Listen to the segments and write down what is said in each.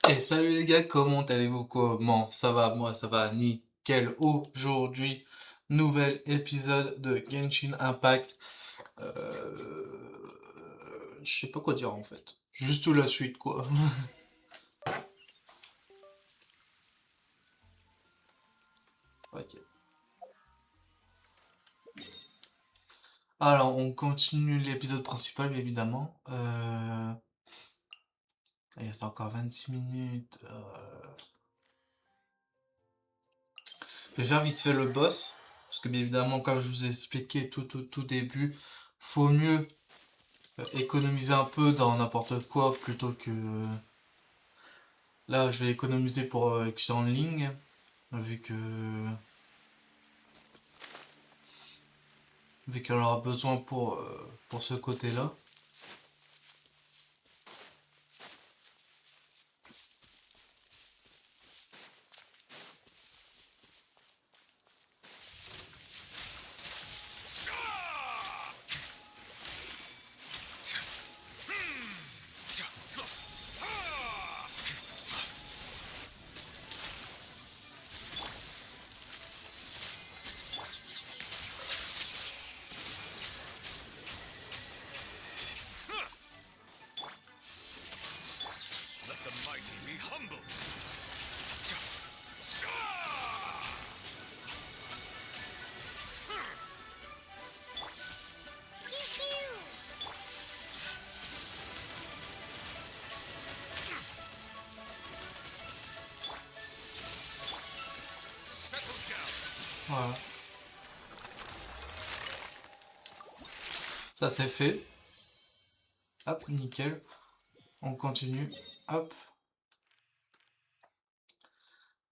Et salut les gars, comment allez-vous? Comment ça va? Moi ça va nickel. Aujourd'hui, nouvel épisode de Genshin Impact. Je sais pas quoi dire en fait. Juste tout la suite quoi. Ok. Alors on continue l'épisode principal évidemment. Il reste encore 26 minutes. Je vais faire vite fait le boss. Parce que bien évidemment, comme je vous ai expliqué tout début, faut mieux économiser un peu dans n'importe quoi plutôt que... Là, je vais économiser pour que c'est en ligne, vu que vu qu'elle aura besoin pour ce côté-là. Let the mighty be humbled. Settle down. Voilà, ça c'est fait. Hop, nickel. On continue. Hop.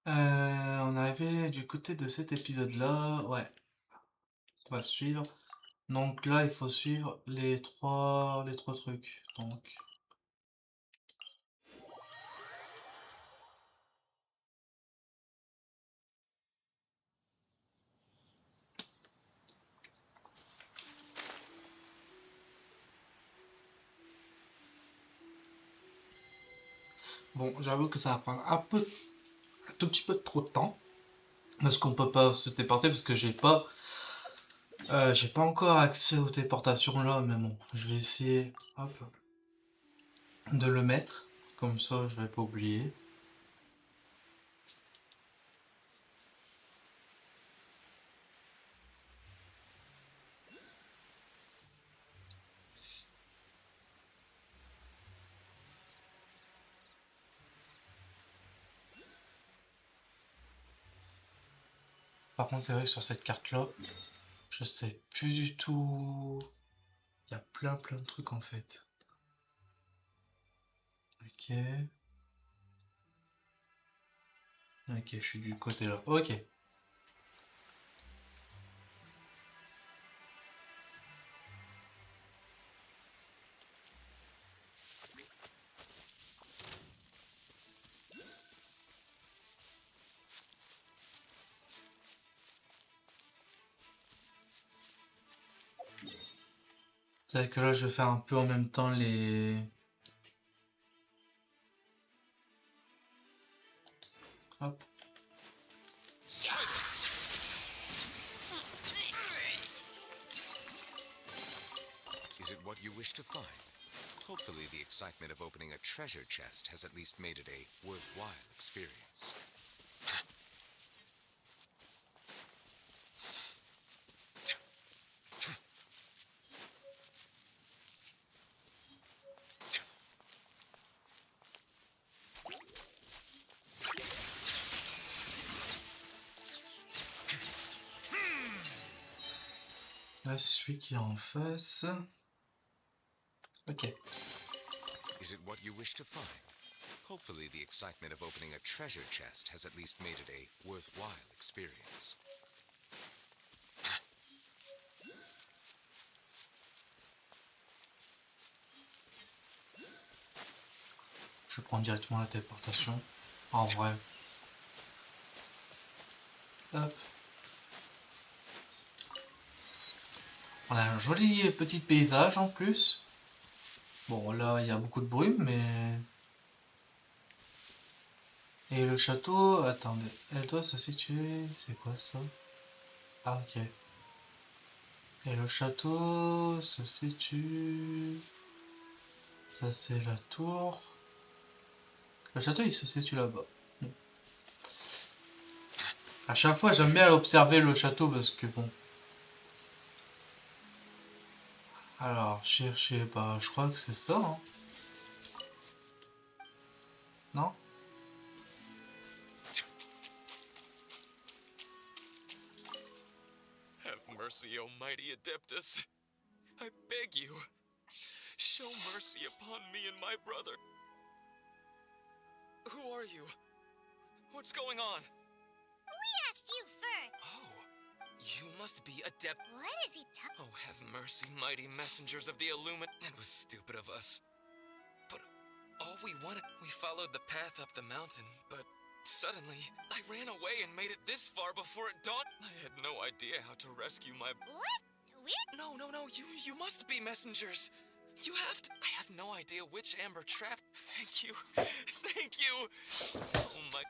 On est arrivé du côté de cet épisode-là. Ouais, on va suivre. Donc là, il faut suivre les trois trucs. Donc, bon, j'avoue que ça va prendre un tout petit peu trop de temps. Parce qu'on peut pas se téléporter parce que j'ai pas encore accès aux téléportations là, mais bon, je vais essayer, hop, de le mettre. Comme ça, je vais pas oublier. Par contre, c'est vrai que sur cette carte là, je sais plus du tout. Il y a plein de trucs en fait. Ok. Ok, je suis du côté là. Ok. C'est vrai que là, je vais faire un peu en même temps les... Hop. Silence. Is it what you wish to find? Hopefully the excitement of opening a treasure chest has at least made it a worthwhile experience. Là, celui qui est en face. Ok. Is it what you wish to find? Hopefully the excitement of opening a treasure chest has at least made it a worthwhile experience. Je vais prendre directement la téléportation. En vrai. Hop. On a un joli petit paysage en plus. Bon, là, il y a beaucoup de brume, mais... Et le château, attendez, elle doit se situer... C'est quoi ça? Ah, ok. Et le château se situe... Ça, c'est la tour. Le château, il se situe là-bas. À chaque fois, j'aime bien observer le château parce que bon... Alors, chercher, bah, je crois que c'est ça, hein. Non? Have mercy, O mighty Adeptus. I beg you. Show mercy upon me and my brother. Who are you? What's going on? We asked you first. Oh, you must be Adept. What is he talking? Oh, have mercy, mighty messengers of the Illuminate. It was stupid of us. But all we wanted, we followed the path up the mountain, but suddenly, I ran away and made it this far before it dawned. I had no idea how to rescue my... What? We're... No, you must be messengers. You have to... I have no idea which Amber trap... Thank you. Thank you. Oh my...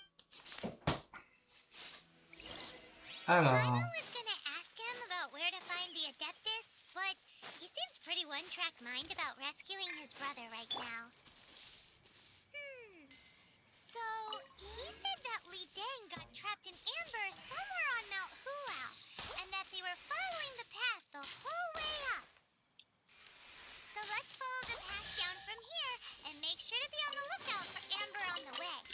Alors... Paimon was gonna ask him about where to find the Adeptus, but he seems pretty one-track mind about rescuing his brother right now. So, he said that Li Deng got trapped in Amber somewhere on Mount Hulao, and that they were following the path the whole way up. So let's follow the path down from here, and make sure to be on the lookout for Amber on the way.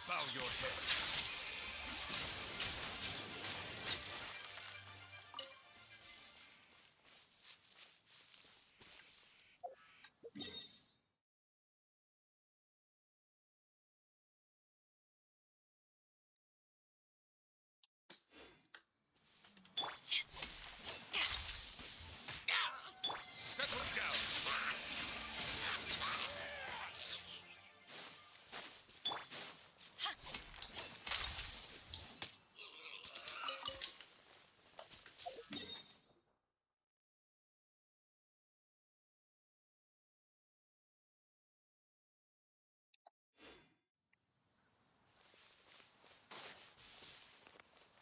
Bow your head. Settle down.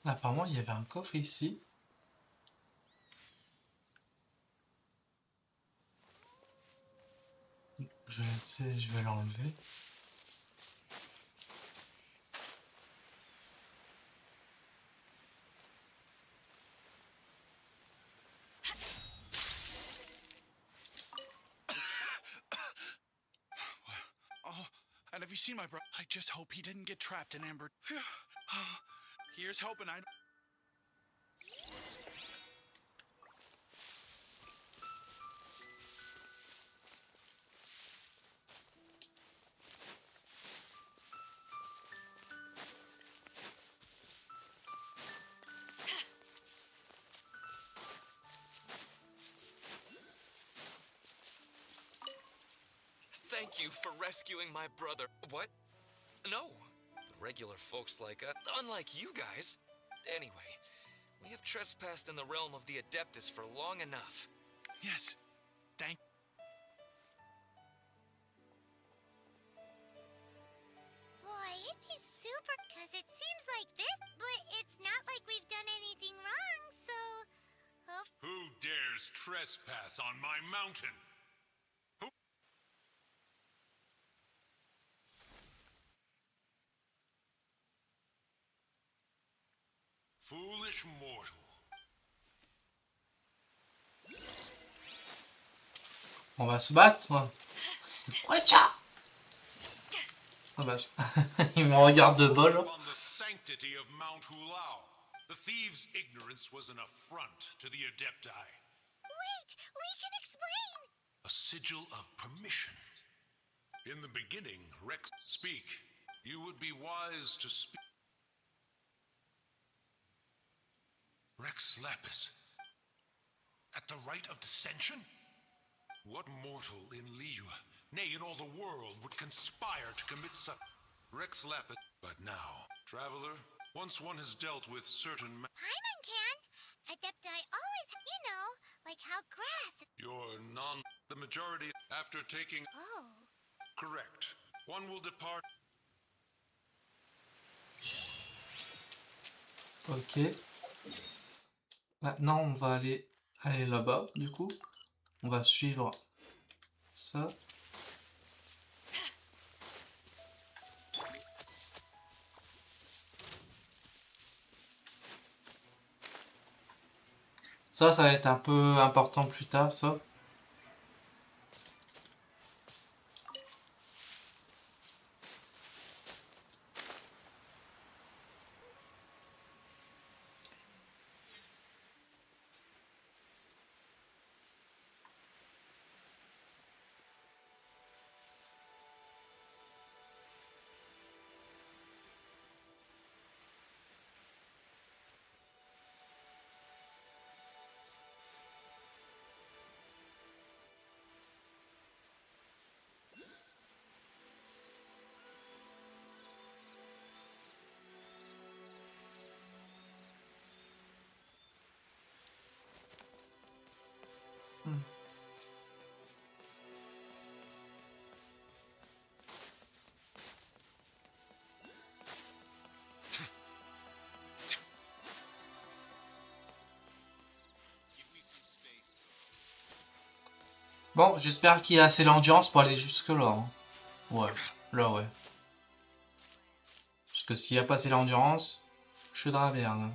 Apparemment, il y avait un coffre ici. Je vais essayer, je vais l'enlever. Oh, and have you seen my brother? I just hope he didn't get trapped in Amber. Phew. Here's hoping I... Thank you for rescuing my brother. What? No. Regular folks like us, unlike you guys. Anyway, we have trespassed in the realm of the Adeptus for long enough. Yes. Thank... Boy, it'd be super, cause it seems like this, but it's not like we've done anything wrong, so... Who dares trespass on my mountain? Who? Foolish mortal. On va se battre, moi. Wecha! Ah bah, il me regarde de bol. On the sanctity of Mount Hulao. The thieves' ignorance was an affront to the Adepti. Wait, we can explain! A sigil of permission. In the beginning, Rex, speak. You would be wise to speak. Rex Lapis. At the rite of dissension? What mortal in Liyue, nay, in all the world, would conspire to commit such... Rex Lapis. But now, traveler, once one has dealt with certain Paimon can. Adepti always, like how grass. your the majority after taking Oh. correct. One will depart. Ok. Maintenant, on va aller là-bas, du coup. On va suivre ça. Ça va être un peu important plus tard, ça. Bon, j'espère qu'il y a assez d'endurance pour aller jusque là. Hein. Ouais, là ouais. Parce que s'il n'y a pas assez d'endurance, je suis dans la merde. Hein.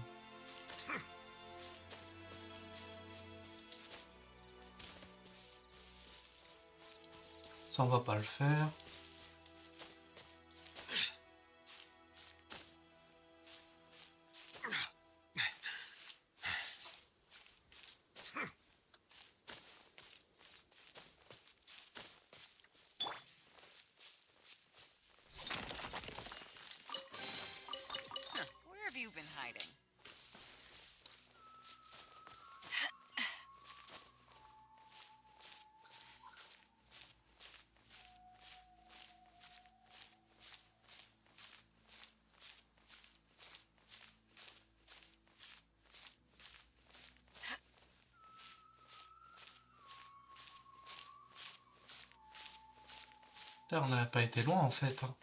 Ça, on va pas le faire. Where have you been hiding? Là, on n'a pas été loin en fait. Hein.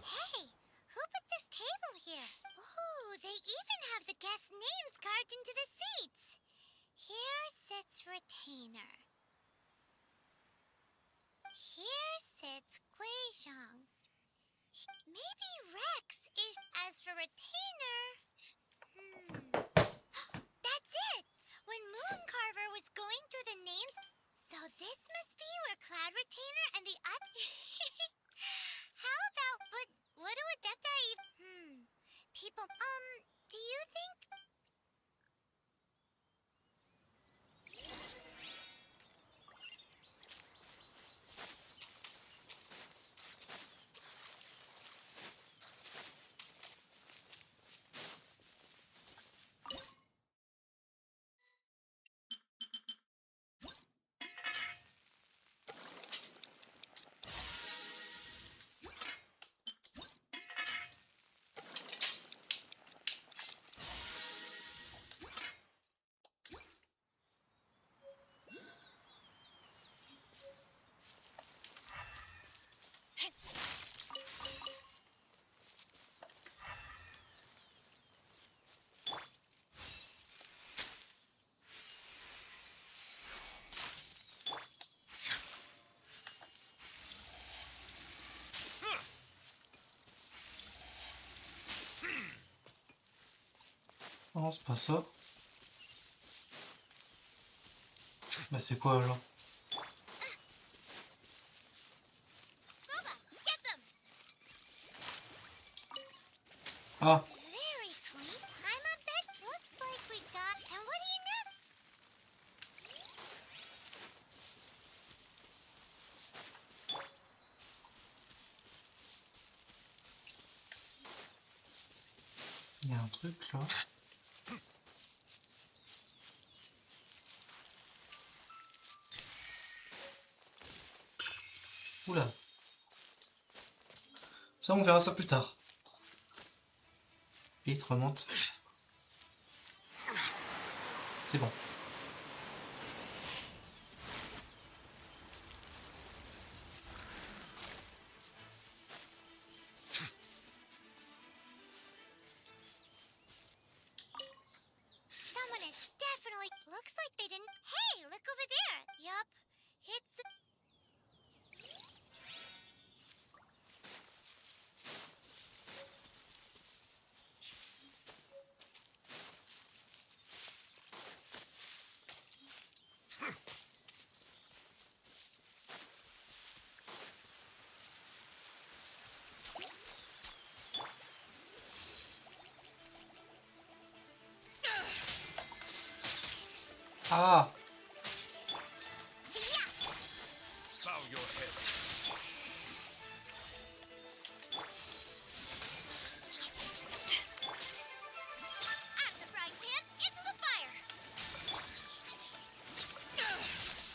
Hey, who put this table here? Ooh, they even have the guest names carved into the seats. Here sits Retainer. Here sits Guizhong. Maybe Rex is... As for Retainer... That's it! When Mooncarver was going through the names... So this must be where Cloud Retainer and the other... How about... But what do Adepti... People... do you think... Non, c'est pas ça. Bah c'est quoi alors? Booba, get them! Ah! It's very clean. I'm a bed. Looks like we got. And what do you know? Il y a un truc là. Oula. Ça on verra ça plus tard. Vite, remonte. C'est bon. Someone is definitely. Looks like they didn't. Hey, look over there. Yup. It's. Ah! Yeah. Bow your head. Out of the frying pan, into the fire.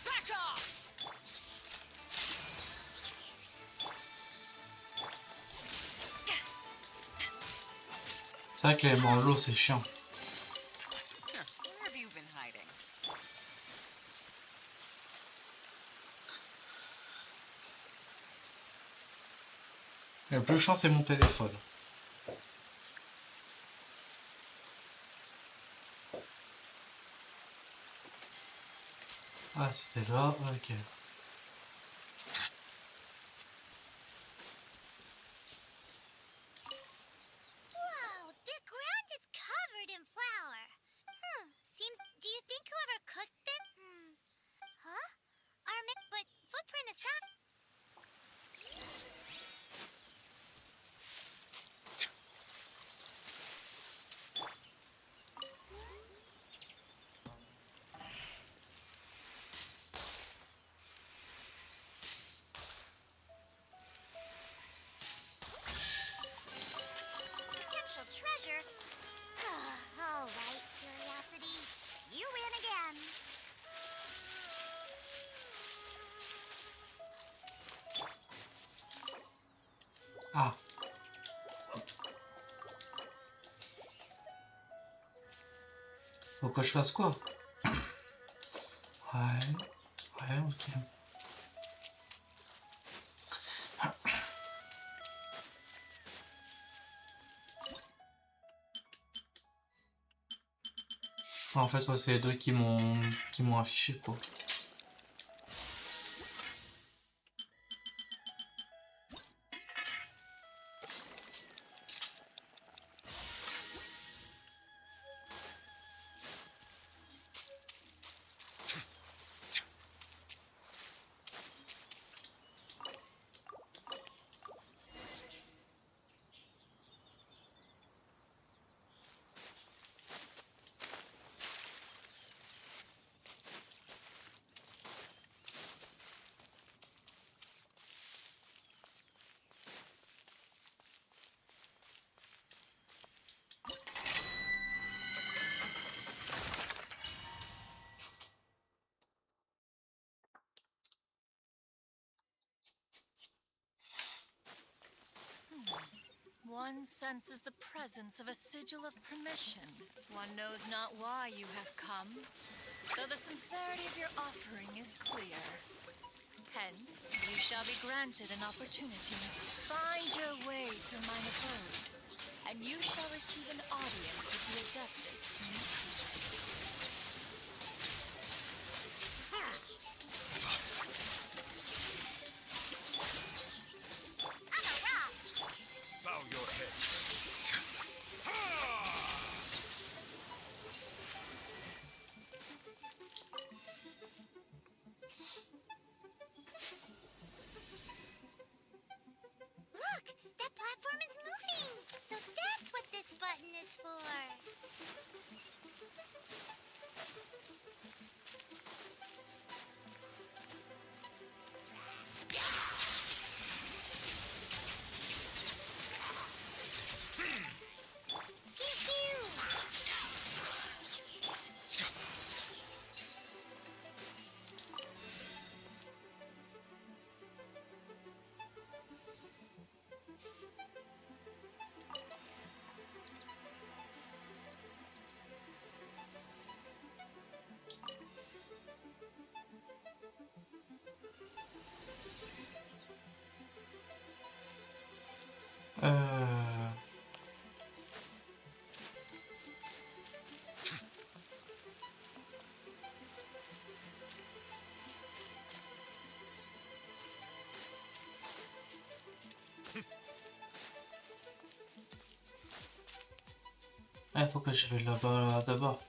Back off. C'est vrai que les éléments de l'eau c'est chiant. Where have you been hiding? Le plus chiant c'est mon téléphone. Ah c'était là, ok. Whoa, the ground is covered in flour. Seems. Do you think whoever cooked it? Huh? But footprint aside. Potential treasure. All right, curiosity. You win again. Ah! Faut que je fasse quoi? Ouais, ok. En fait, ouais, c'est les deux qui m'ont affiché quoi. One senses the presence of a sigil of permission. One knows not why you have come, though the sincerity of your offering is clear. Hence, you shall be granted an opportunity. Find your way through mine abode, and you shall receive an audience with the Adeptus in secret. I'm a rocks. Bow your head. Euh... Il faut que je vais là-bas d'abord.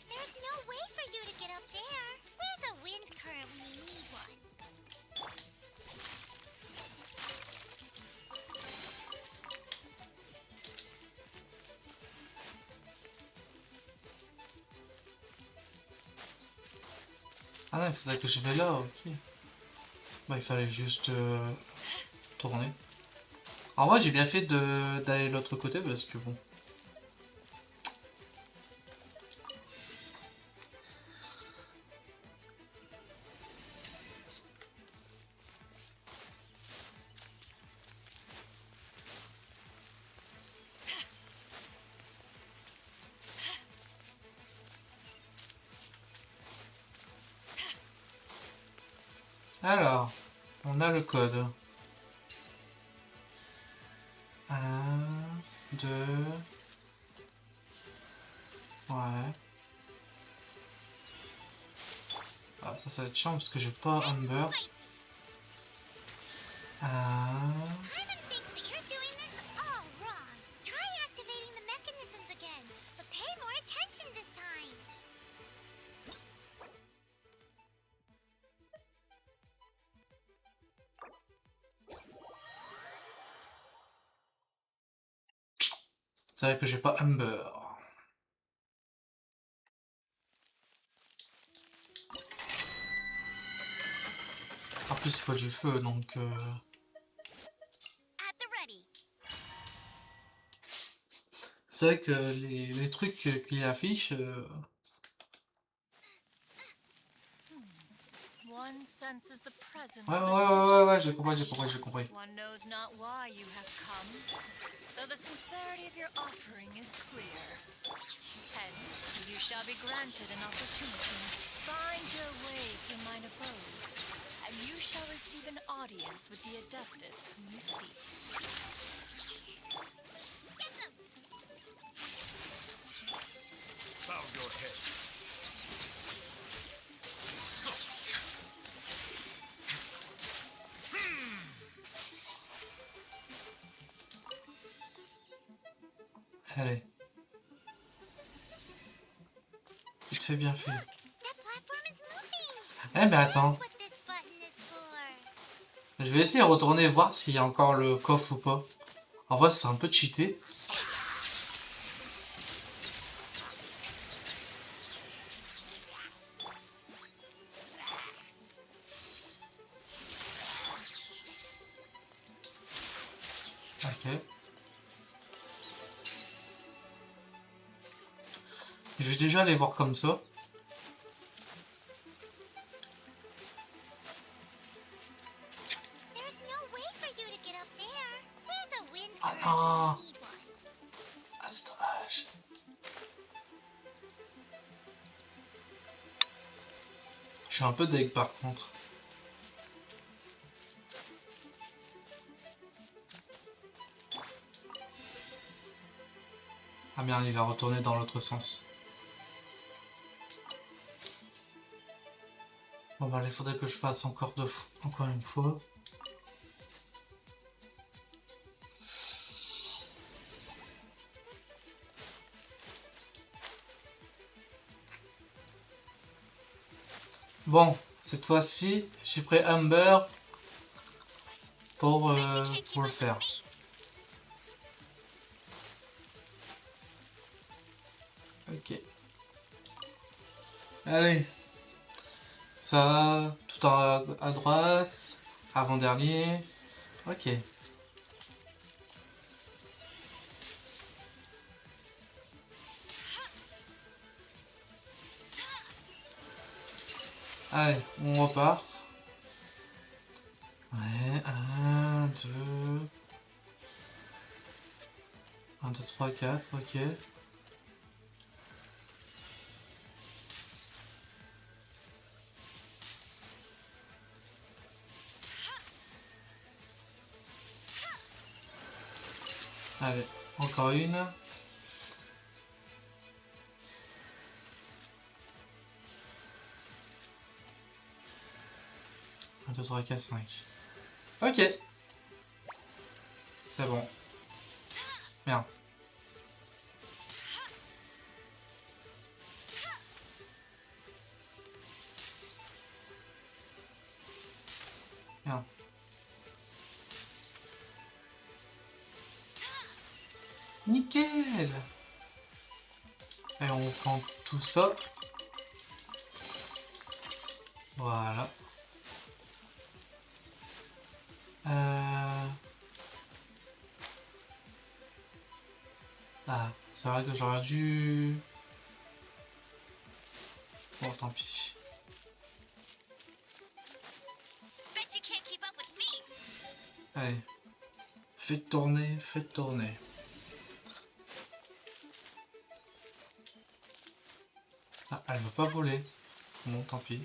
There's no way for you to get up there. Where's a wind current when you need one? Ah non, il faudrait que je vais là, ok. Bah, il fallait juste tourner. En vrai, j'ai bien fait d'aller de l'autre côté parce que bon. Alors, on a le code. 1, 2. Ouais. Ah, ça va être chiant parce que j'ai pas Nice and Amber. spicy. 1. Paimon thinks that you're doing this all wrong. Try activating the mechanisms again, but pay more attention this time. C'est vrai que j'ai pas Amber. En plus, il faut du feu donc. At the ready. C'est vrai que les trucs qu'il affiche. One senses the presence Ouais, of ouais, a ouais, sigil ouais, of ouais, j'ai compris, j'ai permission. compris, j'ai compris. One knows not why you have come, though the sincerity of your offering is clear. Hence, you shall be granted an opportunity. Find your way through mine abode, and you shall receive an audience with the Adeptus whom you seek. Get them. Bow your head. Allez. Vite fait, bien fait. Look, that platform is moving. Eh, mais attends. That's what this button is for. Je vais essayer de retourner voir s'il y a encore le coffre ou pas. En vrai, c'est un peu cheaté. Ok. Je vais déjà aller voir comme ça. There's no way for you to get up there. There's a wind Ah current non. when you need one. Ah, c'est dommage. Je suis un peu deg par contre. Ah merde, il a retourné dans l'autre sens. Bon bah il faudrait que je fasse encore encore une fois. Bon, cette fois-ci, j'ai pris Amber pour le faire. Ok. Allez. Ça, tout à droite, avant-dernier. Ok. Allez, on repart. Ouais, 1, 2. 1, 2, 3, 4, ok. Allez, encore une. 1, 2, 3, 4, 5. Ok. C'est bon. Bien. Bien. Nickel. Et on prend tout ça. Voilà. Ah, c'est vrai que j'aurais dû... Bon, tant pis. Bet you can't keep up with me. Allez. Faites tourner, faites tourner. Ah, elle veut pas voler. Bon, tant pis.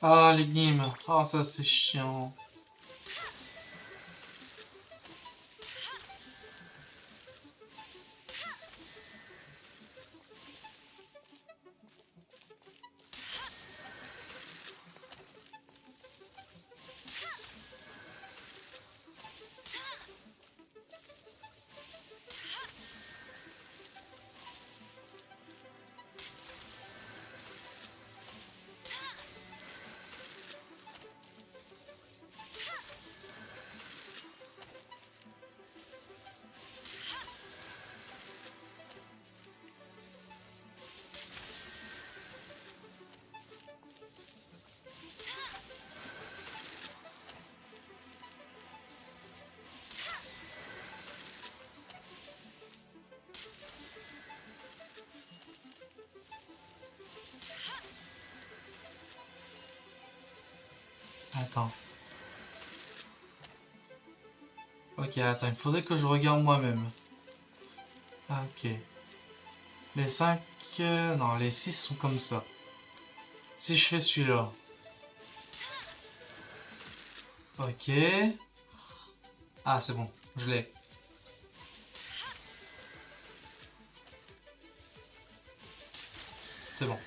Ah, l'énigme. Ah, ça c'est chiant. Attends. Ok, attends, il faudrait que je regarde moi-même. Ah, ok. Les 5... non, les 6 sont comme ça. Si je fais celui-là. Ok. Ah, c'est bon, je l'ai. C'est bon.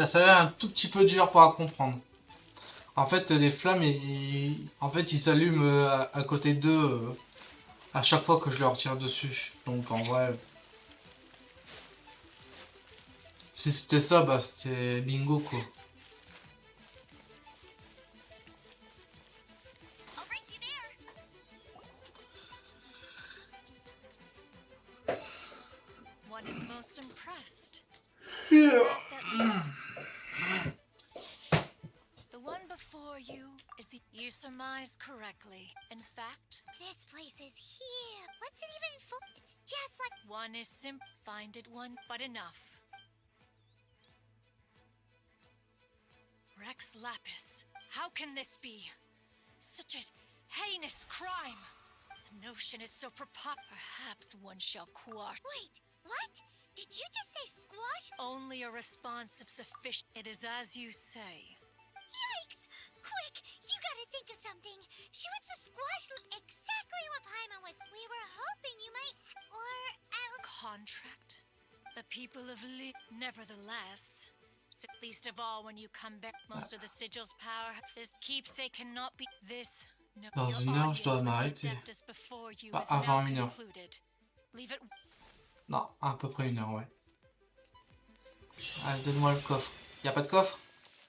Ça a l'air un tout petit peu dur pour à comprendre. En fait, les flammes, en fait, ils s'allument à côté d'eux à chaque fois que je leur tire dessus. Donc en vrai, si c'était ça, bah c'était bingo quoi. I'll race you there. One is most impressed. Yeah. The one before you is the... You surmise correctly. In fact, This place is here. What's it even for? It's just like... one is find it one, but enough. Rex Lapis, how can this be? Such a heinous crime. The notion is so perhaps one shall quash. Wait, what? Did you just say squash? Only a response of sufficient. It is as you say. Yikes! Quick, you gotta think of something. She wants to squash exactly what Paimon was. We were hoping you might... Or... Contract? The people of nevertheless. Least of all when you come back. Most of the sigil's power. This keepsake cannot be... This... No, Dans your une heure, je dois audience with the m'arrêter. Adeptus before you Pas is avant now une heure. concluded. Leave it... Non, à peu près une heure, ouais. Allez, donne-moi le coffre. Y a pas de coffre?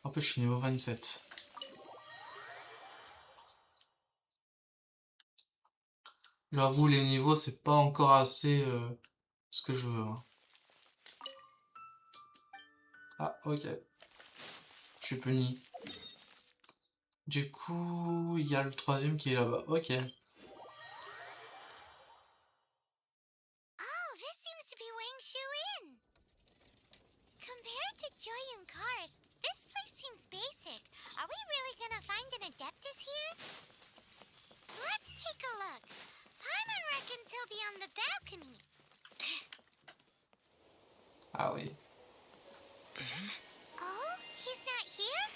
En plus, je suis niveau 27. J'avoue, les niveaux, c'est pas encore assez ce que je veux. Hein. Ah, ok. Je suis puni. Du coup, il y a le troisième qui est là-bas. Ok. Oh, this seems to be Wangshu Inn. Compared to Joyun Karst, this place seems basic. Are we really gonna find an Adeptus here? Let's take a look. Paimon reckons he'll be on the balcony. Ah oui. Oh, he's not here?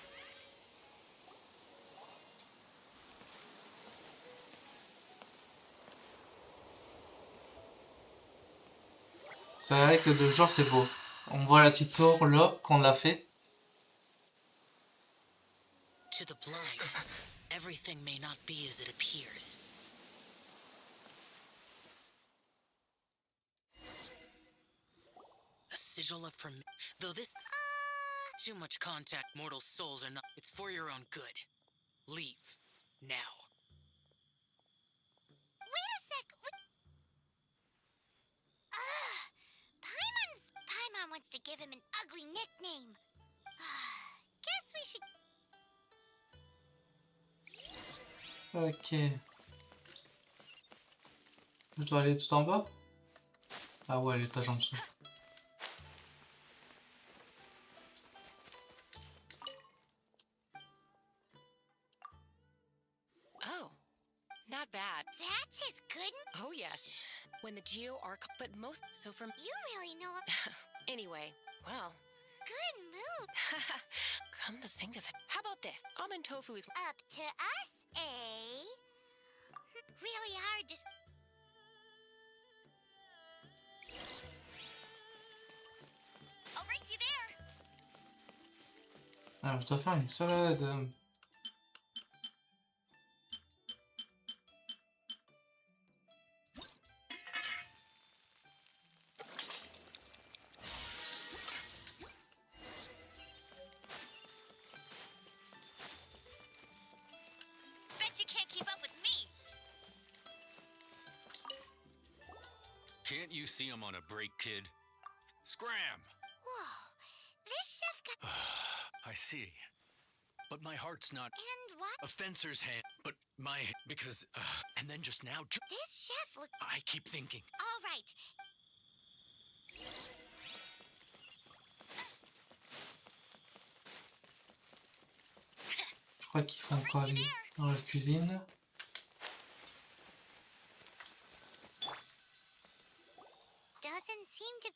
C'est vrai que de jour, c'est beau. On voit la petite tour là, qu'on l'a fait. To the blind, everything may not be as it appears. A sigil of though this too much contact, mortal souls are not. It's for your own good. Leave now. Wait a sec. Paimon wants to give him an ugly nickname. Guess we should. Ok. Je dois aller tout en bas? Ah ouais, l'étage en dessous. Oh, not bad. That's his good. Oh, yes. When the Geo Arc, but most so from. You really know a Anyway, well, good mood. come to think of it. How about this? Almond tofu is. Up to us, eh? Really hard to. I'll race you there. Alors, je dois faire une salade. Bet you can't keep up with me. Can't you see I'm on a break, kid? Scram! Whoa, this chef got. I see. But my heart's not And what? a fencer's hand, but my because and then just now This chef look. I keep thinking. All right. Je crois qu'ils font quoi lui? Dans la cuisine? Doesn't seem to.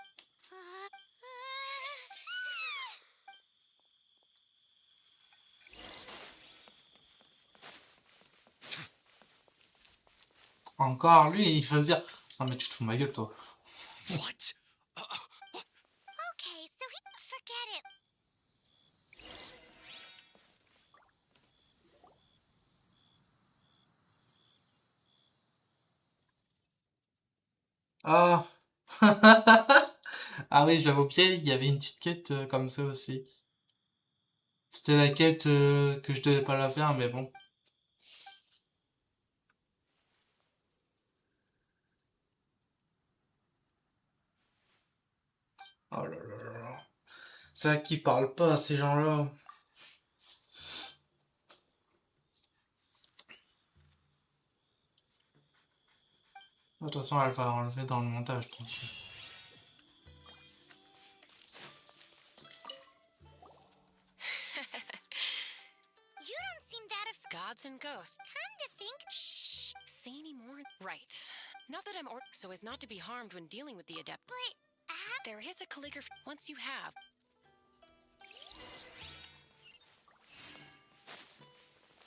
Encore lui, il va se dire non mais tu te fous de ma gueule toi. What? Okay, so forget it. Ah ah oui, j'avais oublié, il y avait une petite quête comme ça aussi. C'était la quête que je devais pas la faire, mais bon. Oh là là là là. C'est vrai qu'ils parlent pas, ces gens-là. De toute façon, elle va enlever dans le montage. Donc. You don't seem that Gods and ghosts. Come to think. Shh. Say any more. Right. Not that I'm so as not to be harmed when dealing with the adept. But There is a calligraphy. Once you have.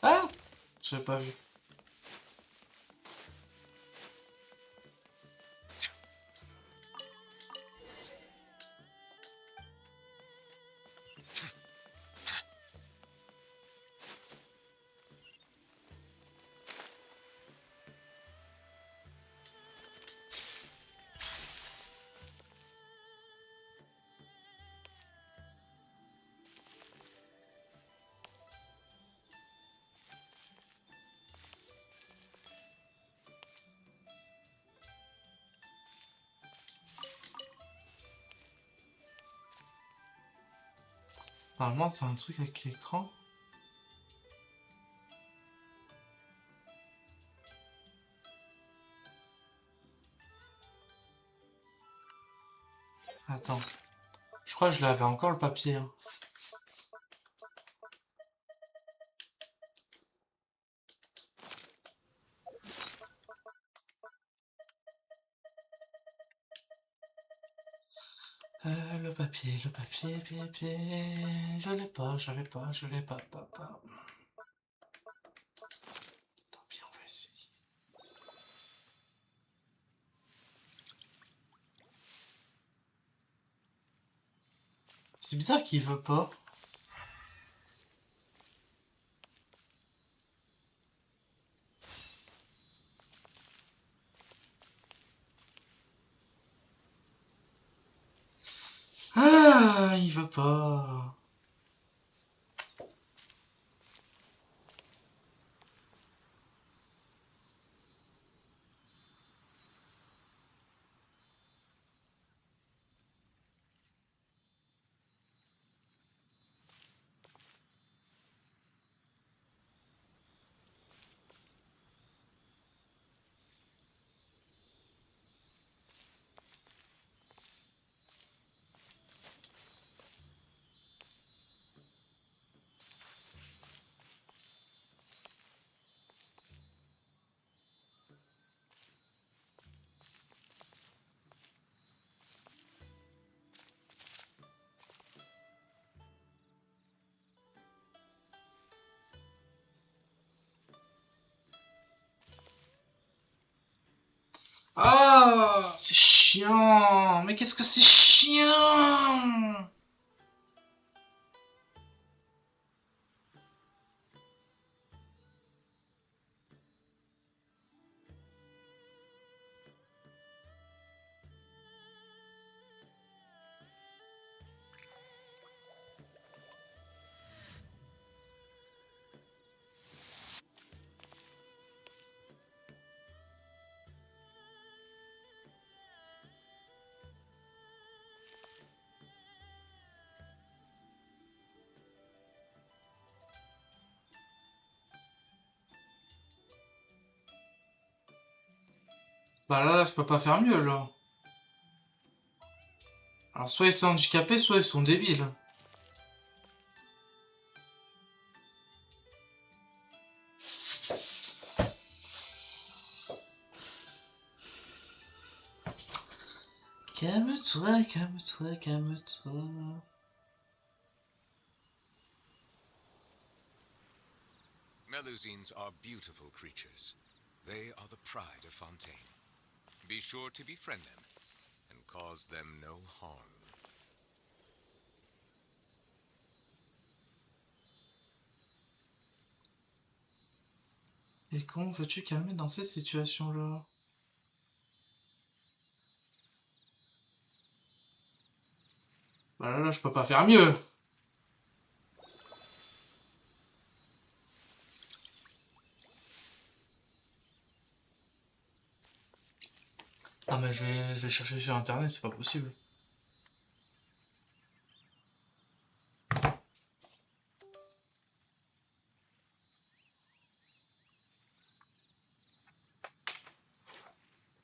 Ah! J'ai pas vu. Normalement, c'est un truc avec l'écran. Attends. Je crois que je l'avais encore le papier. Hein. Le papier, papier. Je l'ai pas. Pas. Tant pis, on va essayer. C'est bizarre qu'il veut pas. Ah, il veut pas. Ah, c'est chiant. Mais qu'est-ce que c'est chiant. Bah là, je peux pas faire mieux, là. Alors, soit ils sont handicapés, soit ils sont débiles. Calme-toi, calme-toi, calme-toi. Melusines are beautiful creatures. They are the pride of Fontaine. Be sure to befriend them and cause them no harm. Et comment veux-tu calmer dans ces situations-là? Bah là, je peux pas faire mieux. Ah mais je vais chercher sur internet, c'est pas possible.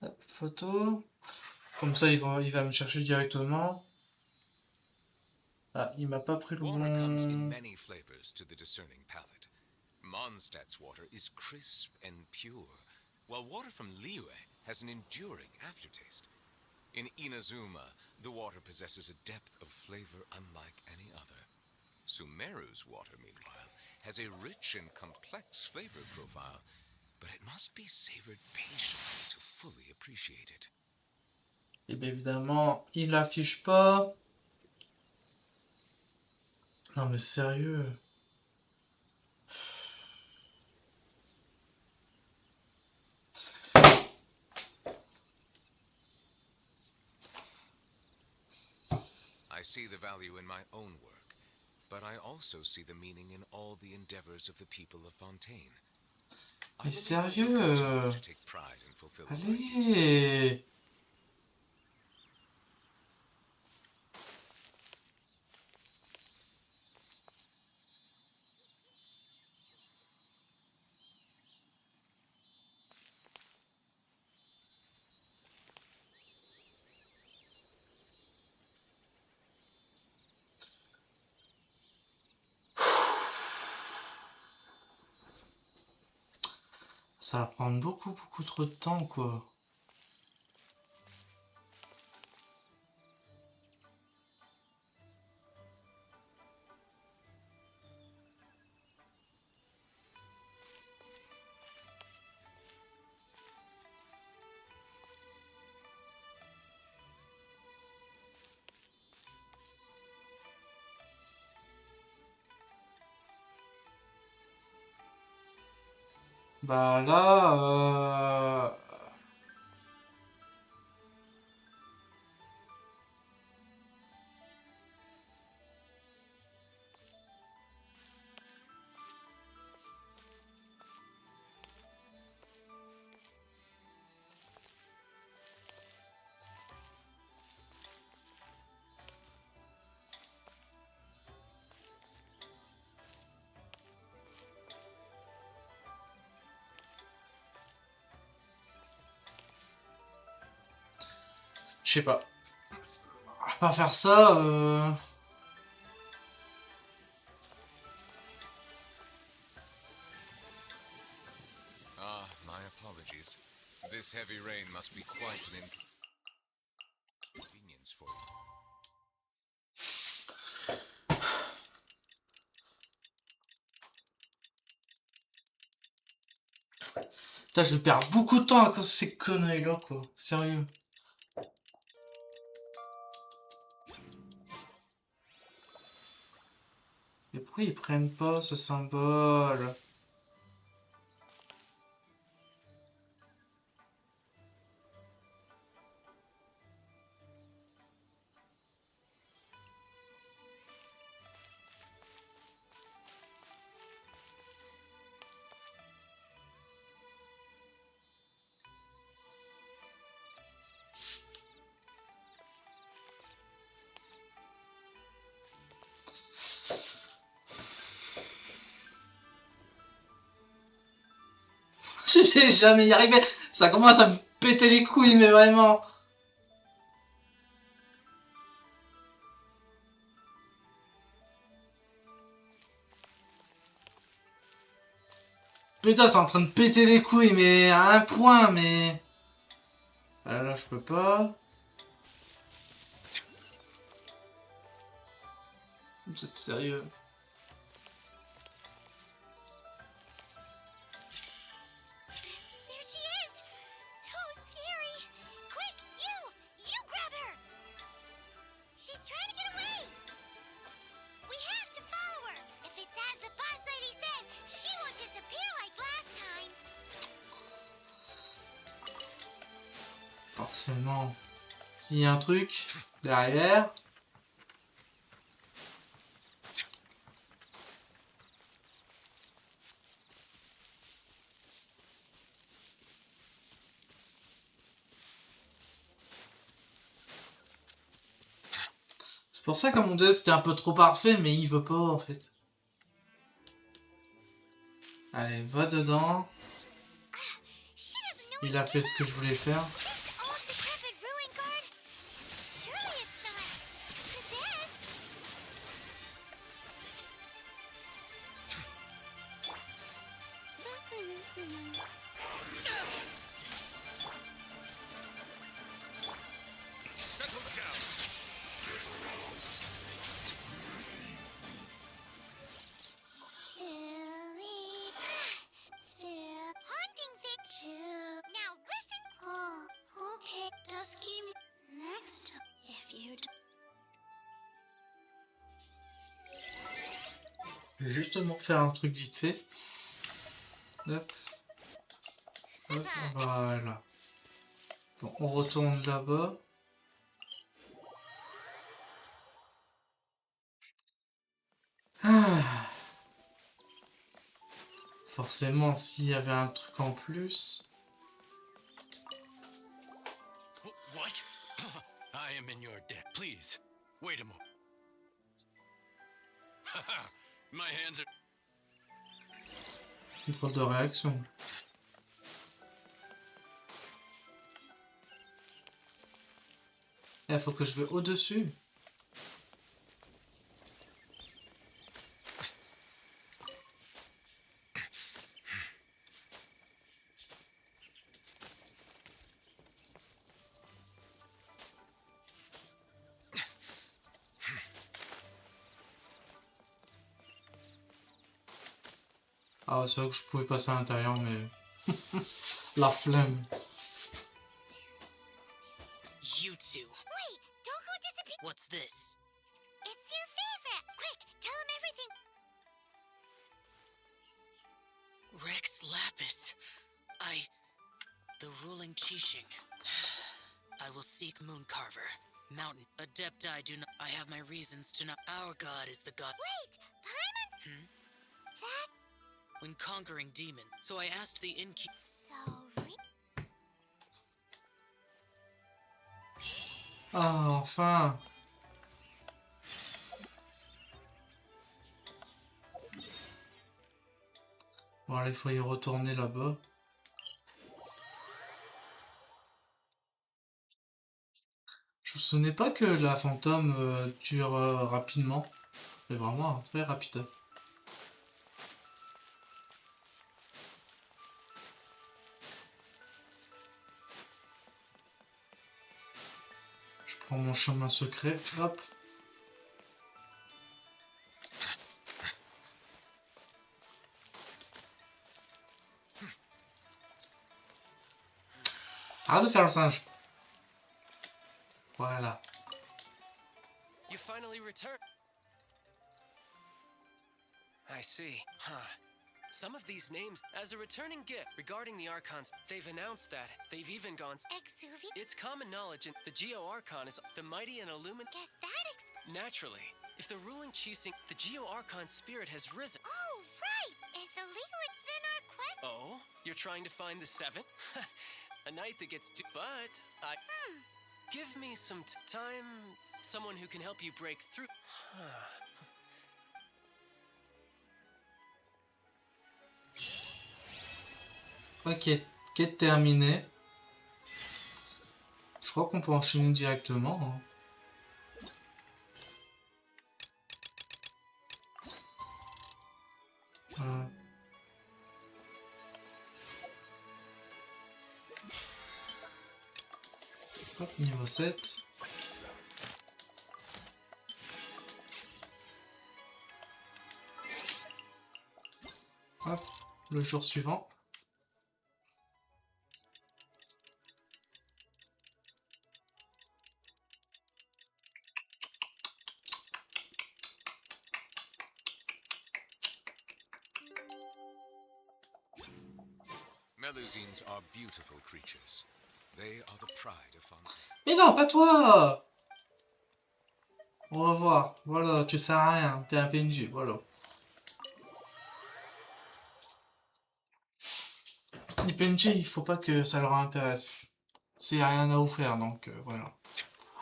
Hop, photo. Comme ça, il va me chercher directement. Ah, il m'a pas pris le Water comes in bon... many flavors to the discerning palate. Mondstadt's water is crisp and pure, while water from Liyue has an enduring aftertaste. In Inazuma, the water possesses a depth of flavor unlike any other. Sumeru's water, meanwhile, has a rich and complex flavor profile, but it must be savored patiently to fully appreciate it. Et bien évidemment, il l'affiche pas. Non mais sérieux. I see the value in my own work, but I also see the meaning in all the endeavors of the people of Fontaine. Mais sérieux. Allez. Ça va prendre beaucoup trop de temps, quoi. Bah là, je sais pas. À part faire ça, Ah, my apologies. This heavy rain must be quite an inconvenience for you. putain, je vais perdre beaucoup de temps à cause de ces conneries-là, quoi. Sérieux. Mais pourquoi ils prennent pas ce symbole? Je vais jamais y arriver. Ça commence à me péter les couilles, mais vraiment. Putain, c'est en train de péter les couilles, mais à un point, mais... Ah là, je peux pas. Vous êtes sérieux? There she is! So scary! Quick, you grab her! She's trying to get away! We have to follow her! If it's as the boss lady said, she won't disappear like last time! Forcément. S'il y a un truc derrière... C'est pour ça que mon dieu c'était un peu trop parfait, mais il veut pas en fait. Allez, va dedans. She doesn't know Il a fait ce que je voulais faire. this old decrepit ruin guard. Surely it's not Settle down. silly, still haunting thing. Now listen. Oh, okay. Just keep me next time if you. Je vais justement faire un truc vite fait. Hop. Hop, voilà. Bon, on retourne là-bas. Ah. Forcément, s'il y avait un truc en plus... What? I am in your debt. Please, wait a moment. My hands are... Une drôle de réaction. Il faut que je vais au-dessus. Ah, c'est vrai que je pouvais passer à l'intérieur, mais... La flemme. You two. Wait, don't go disappear. What's this? It's your favorite. Quick, tell him everything. Rex Lapis. The ruling Qixing. I will seek Mooncarver. Mountain. Adepti do not. I have my reasons to not. Our god is the god. Wait, Paimon? That... When conquering demon. So I asked the innkeeper. So... Ah, enfin. Bon, allez, il faut y retourner là-bas. Je me souvenais pas que la fantôme dure rapidement. C'est vraiment très rapide. Je prends mon chemin secret. Hop. Arrête de faire le singe. Voilà. You finally returned. I see. Huh. Some of these names, as a returning gift regarding the Archons, they've announced that. They've even gone... Exuvia? It's common knowledge the Geo Archon is the mighty and illumined... Guess that Naturally. If the ruling Qixing, the Geo Archon spirit has risen... Oh, right! It's illegal within our quest... Oh? You're trying to find the seven? A night that gets... But, give me some time... Someone who can help you break through... Ok, quête terminée. Je crois qu'on peut enchaîner directement. Hein. Hop, niveau 7. Hop, le jour suivant. Melusines are beautiful creatures. They are the pride of Fontaine. Mais non, pas toi! Au revoir. Voilà, tu sers à rien. T'es un PNJ, voilà. Les PNJ, il faut pas que ça leur intéresse. C'est rien à vous faire, donc voilà.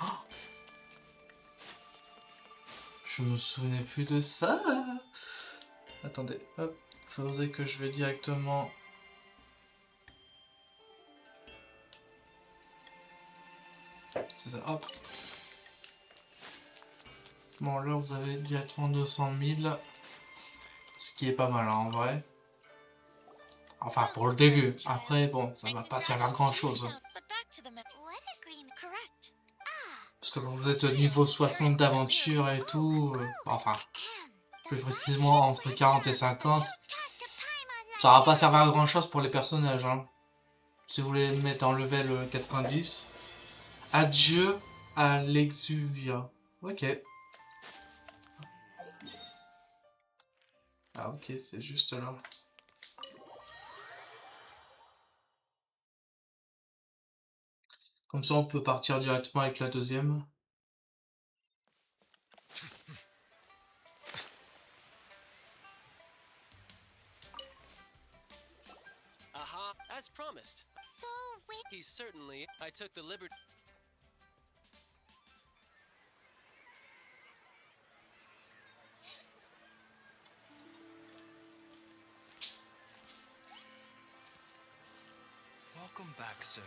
Oh, je me souvenais plus de ça. Attendez, hop. Faudrait que je vais directement... C'est ça, hop. Bon, là, vous avez directement 200 000. Ce qui est pas mal, hein, en vrai. Enfin, pour le début. Après, bon, ça va pas servir à grand chose. Parce que quand vous êtes au niveau 60 d'aventure et tout... enfin, plus précisément entre 40 et 50... Ça va pas servir à grand chose pour les personnages, hein. Si vous voulez mettre en level 90... Adieu à l'Exuvia. Ok. Ah ok, c'est juste là. Comme ça, on peut partir directement avec la deuxième. Aha, as promised. So, wait... He's certainly... I took the liberty... Welcome back, sir.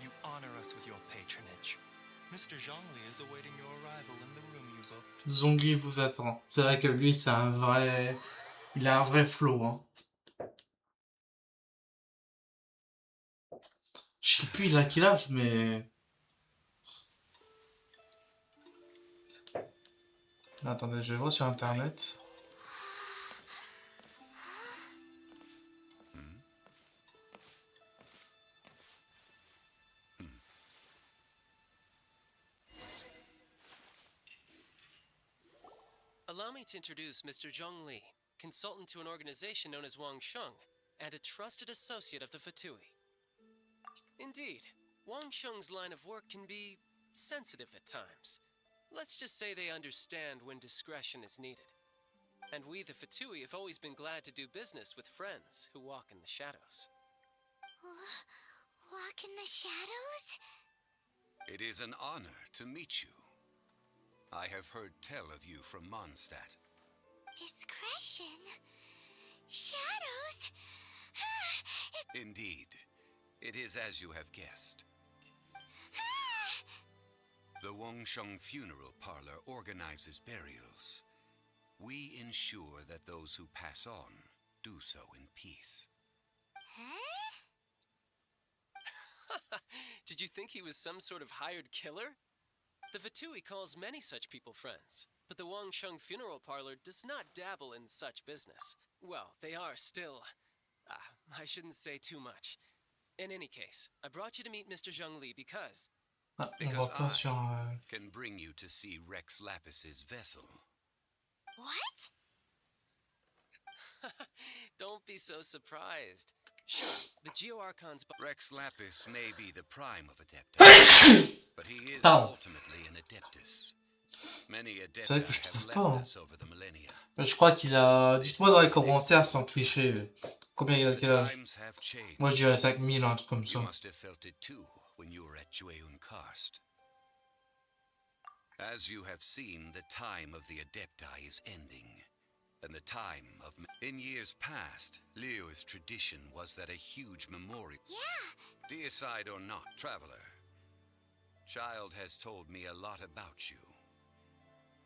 You honor us with your patronage. Mr. Zhongli is awaiting your arrival in the room you booked. Zhongli vous attend. C'est vrai que lui, c'est un vrai... Il a un vrai flow, hein. Je sais plus il a quel âge, mais... Attendez, je vais voir sur internet. allow me to introduce Mr. Zhongli, consultant to an organization known as Wang Sheng, and a trusted associate of the Fatui. Indeed, Wang Sheng's line of work can be sensitive at times. Let's just say they understand when discretion is needed. And we, the Fatui, have always been glad to do business with friends who walk in the shadows. Walk in the shadows? It is an honor to meet you. I have heard tell of you from Mondstadt. Discretion? Shadows? Indeed, it is as you have guessed. The Wangsheng Funeral Parlor organizes burials. We ensure that those who pass on do so in peace. Did you think he was some sort of hired killer? The Fatui calls many such people friends, but the Wangsheng Funeral Parlor does not dabble in such business. Well, they are still... I shouldn't say too much. In any case, I brought you to meet Mr. Zhongli because... Because I can bring you to see Rex Lapis's vessel. What? Don't be so surprised. Sure, the Geo-Archon's... Rex Lapis may be the prime of Adeptus, but he is ultimately an Adeptus. Many Adepta have left us over the millennia. Je crois qu'il a... Dites-moi dans les commentaires sans tricher. Combien il a quel âge? Moi je dirais 5000, un truc comme ça. You must have felt it too when you were at Jueyun Karst. As you have seen, the time of the Adepti is ending. And the time of... In years past, Leo's tradition was that a huge memorial... Yeah! Deicide or not, traveler, Child has told me a lot about you.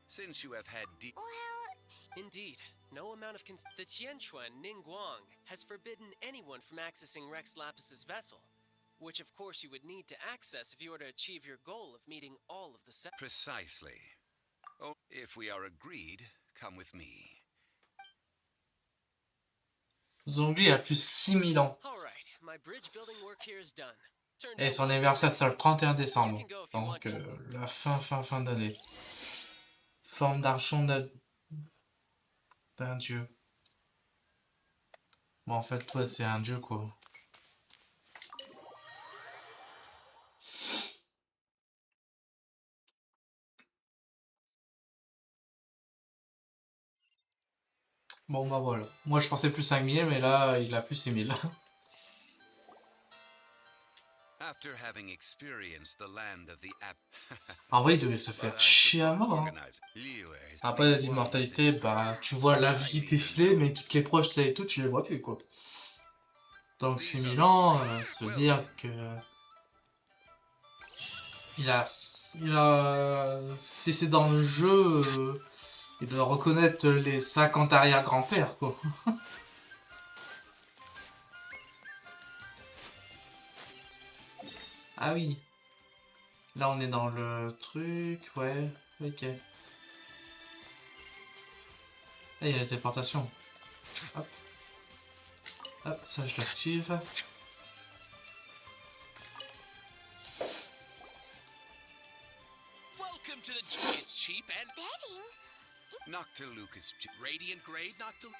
Since you have had Indeed, no amount of the Qianquan Ningguang has forbidden anyone from accessing Rex Lapis's vessel, which of course you would need to access if you were to achieve your goal of meeting all of the Precisely. Oh, if we are agreed, come with me. Zhongli a plus 6000 ans. Et son anniversaire c'est le 31 décembre. Donc la fin d'année. Forme d'archon d'un dieu. Bon en fait toi c'est un dieu quoi. Bon bah voilà. Moi je pensais plus 5000 mais là il a plus 6000. En vrai il devait se faire chier à mort. Hein. Après l'immortalité, bah tu vois la vie défiler mais toutes les proches et tout tu les vois plus quoi. Donc 6000 ans, ça veut dire que... Si c'est dans le jeu... Il doit reconnaître les 50 arrière-grands-pères, quoi. Ah oui. Là, on est dans le truc, ouais. Ok. Et il y a la téléportation. Hop. Hop, ça, je l'active. Welcome to the... It's cheap and... Betting? Noctilucus, radiant grade Noctil.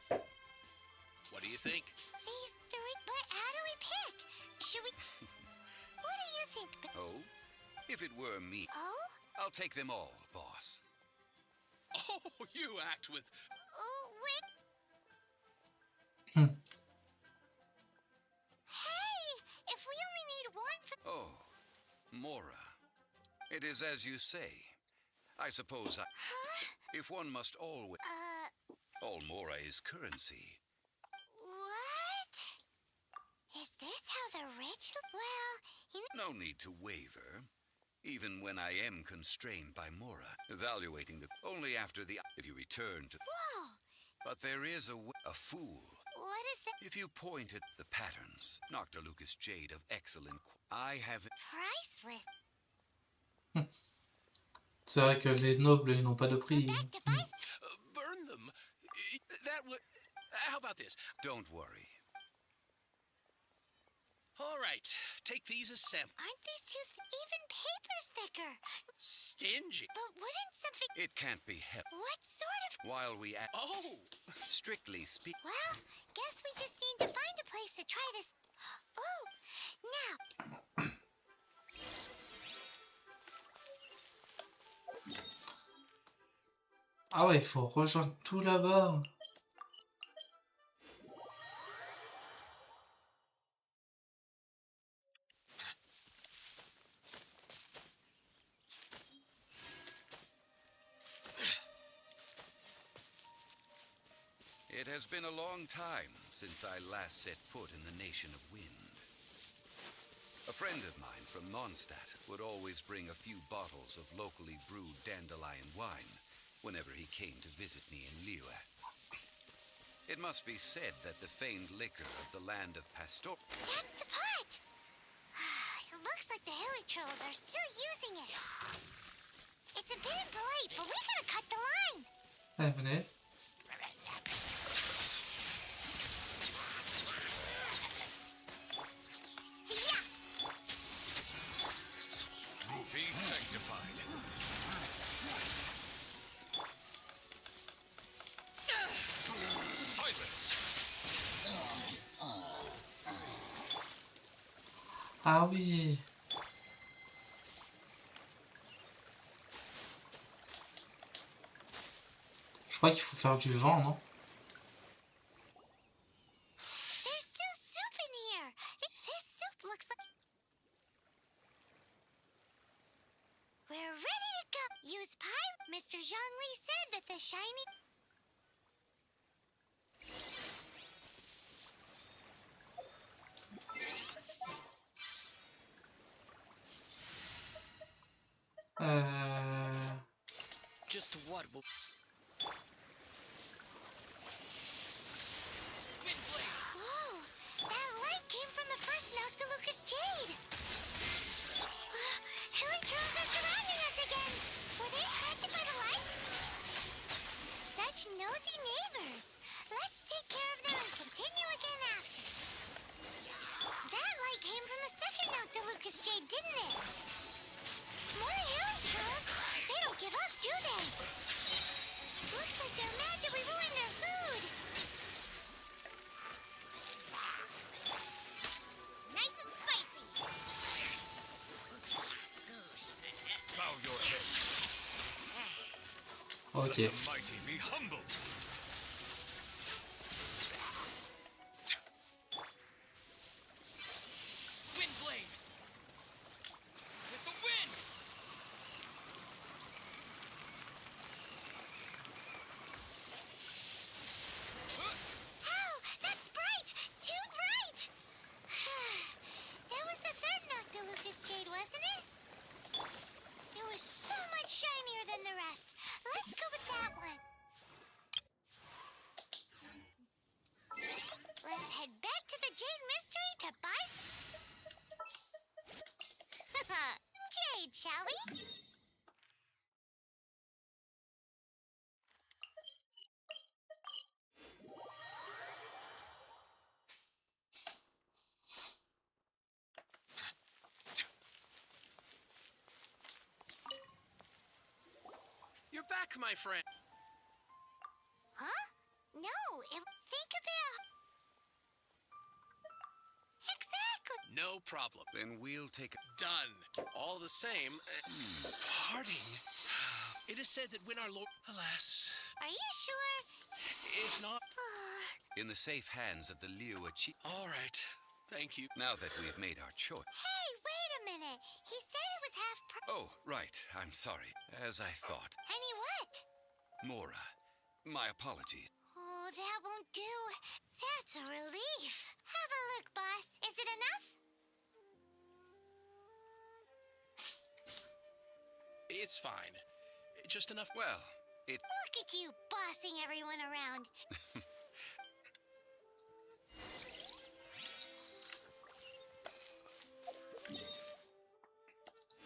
What do you think? These three, but how do we pick? Should we? What do you think? Oh, if it were me, I'll take them all, boss. Oh, you act with. Oh wait. Hey, if we only need one for. Oh, Mora, it is as you say. I suppose if one must always... All Mora is currency. What? Is this how the rich... Well, No need to waver. Even when I am constrained by Mora, evaluating the... Only after the... If you return to... Whoa! But there is a fool. What is that? If you point at the patterns, Noctilucus Jade of excellent... I have... Priceless. C'est vrai que les nobles, ils n'ont pas de prix. Burn them. That would... How about this? Don't worry. All right, take these as samples. Aren't these two even paper's thicker? Stingy. But wouldn't something... It can't be helped. What sort of... While we act... Oh! Strictly speak... Well, guess we just need to find a place to try this. Oh, now... Ah ouais, il faut rejoindre tout là-bas. It has been a long time since I last set foot in the Nation of Wind. A friend of mine from Mondstadt would always bring a few bottles of locally brewed dandelion wine whenever he came to visit me in Liyue. It must be said that the famed liquor of the land of Pastor... That's the pot! It looks like the Hilly Trolls are still using it. It's a bit impolite, but we gotta cut the line. Allez, venez. Be sanctified. Silence! Ah oui. Je crois qu'il faut faire du vent, non? There's still soup in here. This soup looks like... We're ready to go. Use pie. Mr. Zhongli said that the shiny... Just what will... Whoa! That light came from the first Noctilucous Jade. Hilly Trolls are surrounding us again. Were they attracted by the light? Such nosy neighbors. Let's take care of them and continue again after. That light came from the second Noctilucous Jade, didn't it? More Hilly Trolls. They don't give up, do they? Looks like they're mad that we ruined their food. Nice and spicy. Bow your head. Ok. Let the mighty be humbled. Windblade! With the wind! Ow! That's bright! Too bright! That was the third Noctilucous Jade, wasn't it? It was so much shinier than the rest. Let's go with that one. Let's head back to the Jade Mystery to buy Jade, shall we? You're back, my friend. Huh? No, think about... Exactly. No problem. Then we'll take... Done. All the same, parting. It is said that when our Lord... Alas. Are you sure? If not... In the safe hands of the Liyue Chief... All right. Thank you. Now that we've made our choice... Hey, wait a minute. He said it was half... Oh, right. I'm sorry. As I thought. Any what? Mora, my apologies. Oh, that won't do. That's a relief. Have a look, boss. Is it enough? It's fine. Just enough... Well, it... Look at you bossing everyone around.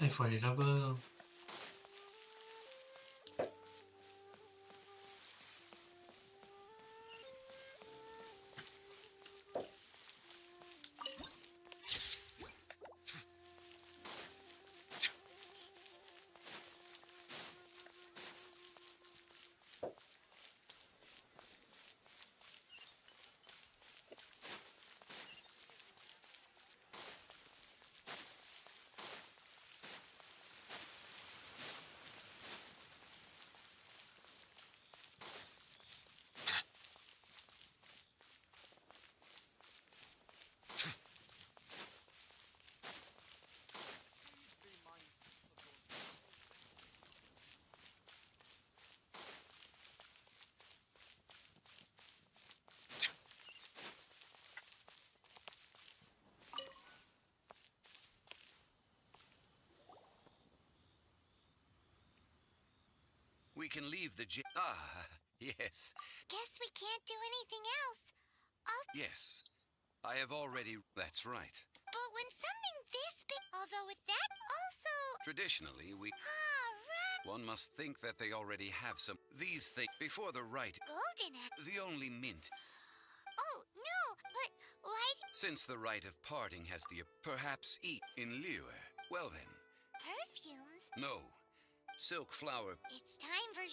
Il faut aller là-bas. We can leave the yes. Guess we can't do anything else. Yes. I have already... That's right. But when something this big... Although with that also... Traditionally, we... right. One must think that they already have some... These things before the right... Golden apple. The only mint. Oh, no, but why... Since the rite of parting has the... Perhaps eat in lieu. Well then. Perfumes? No. Silk flower... It's time for...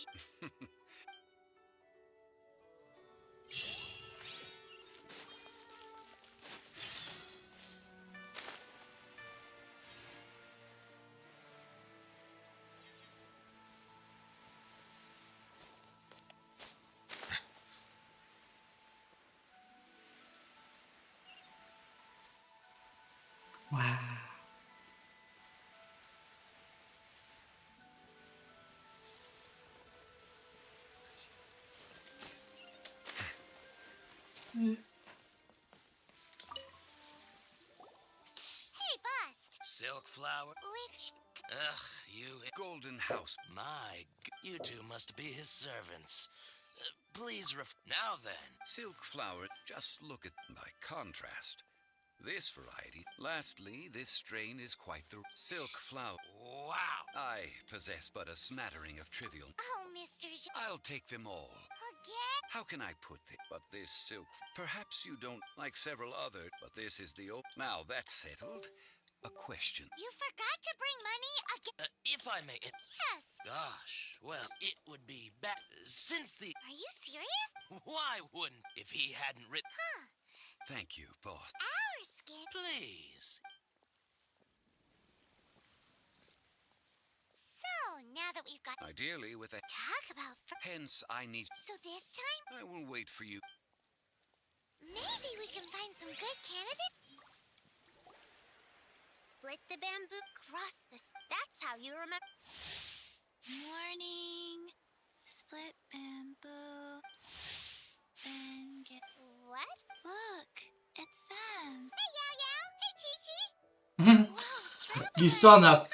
Hmm. Hey, boss. Silk flower? Which... Ugh, you... Golden house. You two must be his servants. Please Now then. Silk flower. Just look at... By contrast. This variety. Lastly, this strain is quite the... Silk flower. Wow. I possess but a smattering of trivial... Oh, Mr. I'll take them all. Again? How can I put this? But this silk... Perhaps you don't like several other... But this is the... Now that's settled. A question. You forgot to bring money again. If I may... Yes. Gosh, well, it would be back since the... Are you serious? Why wouldn't if he hadn't written... Huh. Thank you, boss. Our skin. Please. So, now that we've got... Ideally with a... Talk about... Hence, I need... So this time? I will wait for you. Maybe we can find some good candidates? Split the bamboo, cross this. That's how you remember. Morning. Split bamboo. Then get... What? Look, it's them. Hey, Yao Yao. Hey, Chi Chi. Whoa, L'histoire n'a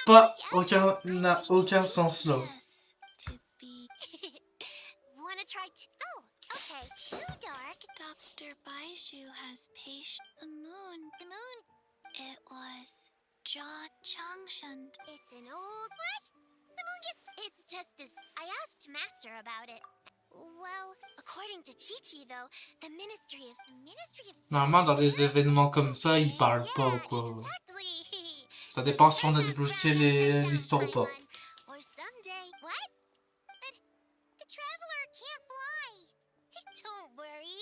aucun sens là. Wanna try oh, okay. Too dark. Dr. Baiju has patience. The moon. It was John Changshan. It's an old... What? The moon gets... It's just as... I asked Master about it. Well, according to Chi-Chi, though, the Ministry of... Normalement, dans des événements comme ça, ils parlent pas, quoi. Ça dépend si on a débloqué l'histoire ou pas. Or someday... What? But the traveler can't fly. Don't worry.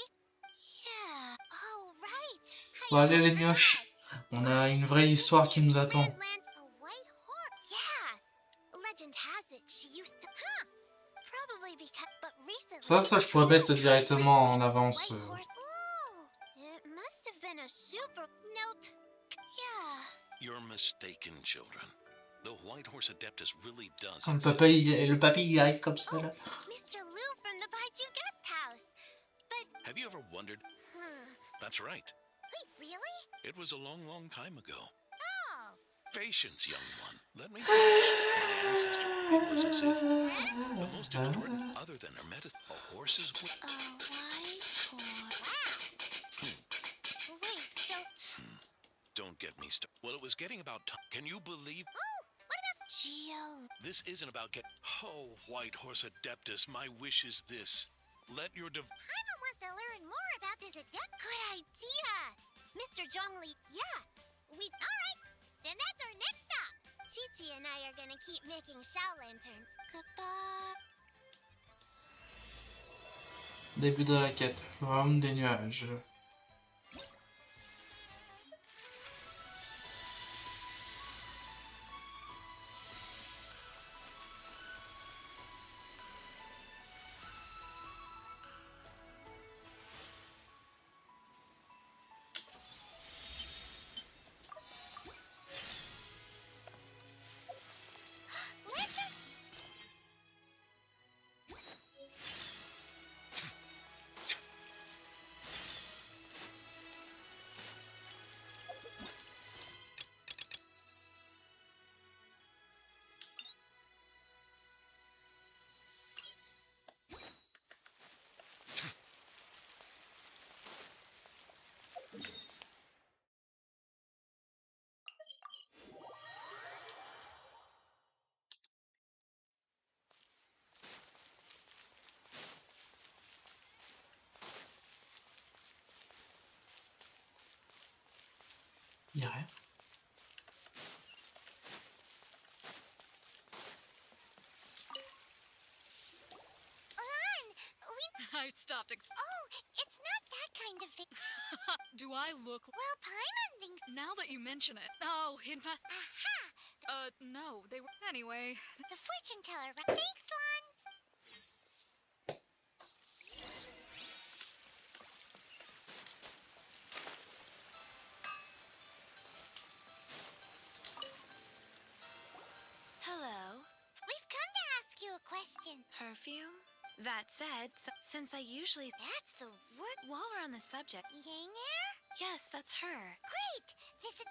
Yeah, all right. Bon, allez, les mioches. On a une vraie histoire qui nous attend. Ça, je pourrais mettre directement en avance. You're mistaken, children. The White Horse Adeptus really does. Quand le papy il arrive comme ça là. Mr. Liu from the Baiju guest house. But have you ever wondered? That's right. Wait, really? It was a long, long time ago. Oh. Patience, young one. Let me finish. My ancestor, it was as if the most extraordinary, other than her medicine, a horse's A white horse. Wow. Wait, so... Don't get me started. Well, it was getting about time. Can you believe... Oh, what about... Geo... This isn't about Oh, White Horse Adeptus, my wish is this. Let your Paimon wants to learn more about this adept. Good idea! Mr. Zhongli, yeah. Alright, then that's our next stop. Chi-Chi and I are gonna keep making Shao lanterns. Goodbye. Début de la quête. Le royaume des nuages. Y a rien. I stopped. Oh, it's not that kind of thing. Do I look? Well, Paimon thinks. Now that you mention it. Oh, it must. Aha! No, they were. Anyway. The fortune teller, right? Thanks, Lons. Hello. We've come to ask you a question. Perfume? That said, since I usually... That's the word. While we're on the subject... Yang-er? Yes, that's her. Great! This is...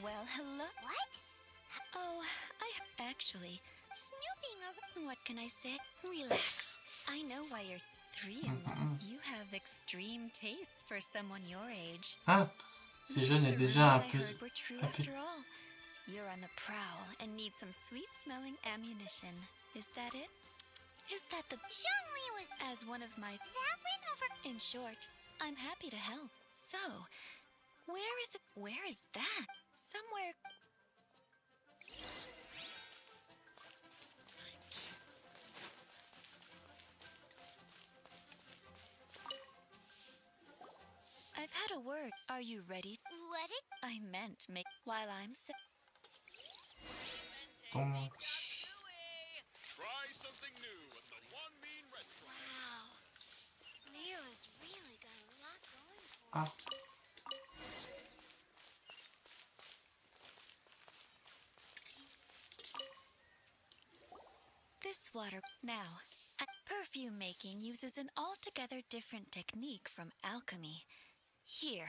Well, hello. What? Oh, actually, Snooping around. what can I say? Relax. I know why you're 3 and 1. You have extreme taste for someone your age. Ah, si jeune est déjà un peu... Were true after all. You're on the prowl and need some sweet-smelling ammunition. Is that it? Is that the... Zhongli was... As one of my... That went over... In short, I'm happy to help. So, where is it? Where is that? Somewhere... I've had a word. Are you ready? What it? I meant make... While I'm sick... Ton... Try something new at the One Mean Restaurant. Wow. Leo's really got a lot going for Ah. This water... Now, perfume making uses an altogether different technique from alchemy. Here,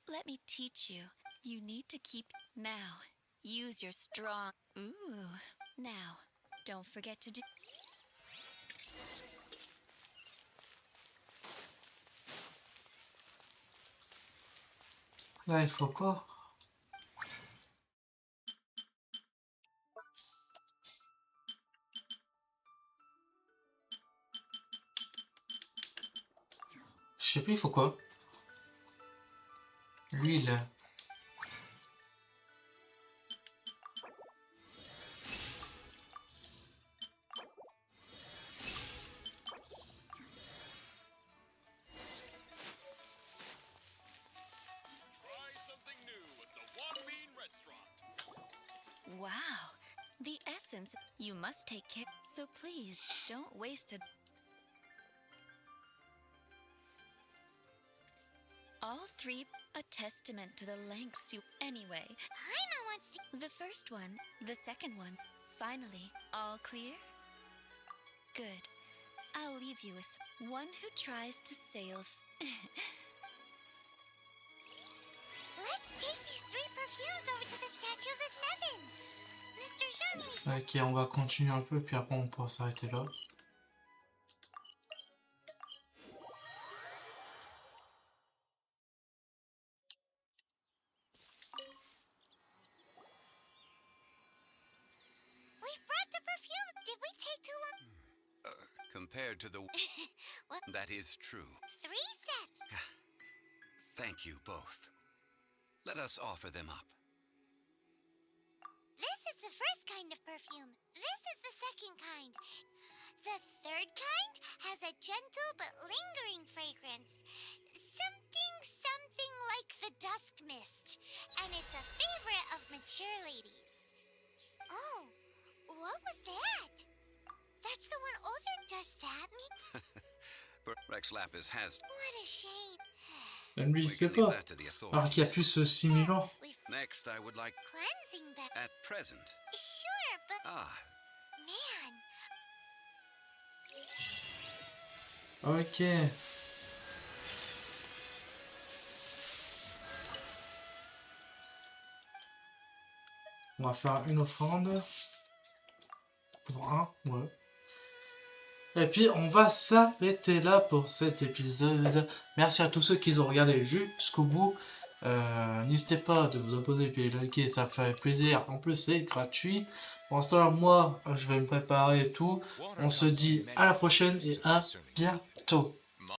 let me teach you. You need to keep... Now, use your strong... Ooh. Now, don't forget to do... Là, il faut quoi? Je sais plus, il faut quoi? L'huile. Try something new at the One Mean Restaurant. Wow. The essence... You must take care... So please, don't waste it. All 3, a testament to the lengths you... Anyway, Paimon wants to... the first one, the second one, finally, all clear? Good. I'll leave you with one who tries to sail... Let's take these 3 perfumes over to the Statue of the Seven. Mr. Zhongli's... Ok, on va continuer un peu, puis après on pourra s'arrêter là. We've brought the perfume. Did we take too long? Compared to the... What? That is true. 3 sets. Thank you both. Let us offer them up. This is the first kind of perfume. This is the second kind. The third kind has a gentle but lingering fragrance. Something like the dusk mist. And it's a favorite of mature ladies. Oh, what was that? That's the one older. Does that mean? Rex Lapis has... What a shame. Même lui, il sait pas. Alors qu'il y a plus 6000 ans. Next, I would like... Cleansing bath. At present. Sure, but... Ah, Man. Ok. On va faire une offrande. Voilà, ouais. Et puis on va s'arrêter là pour cet épisode. Merci à tous ceux qui ont regardé jusqu'au bout. N'hésitez pas de vous abonner et puis liker, ça fait plaisir. En plus c'est gratuit. Pour l'instant moi je vais me préparer et tout. On se dit à la prochaine et à bientôt.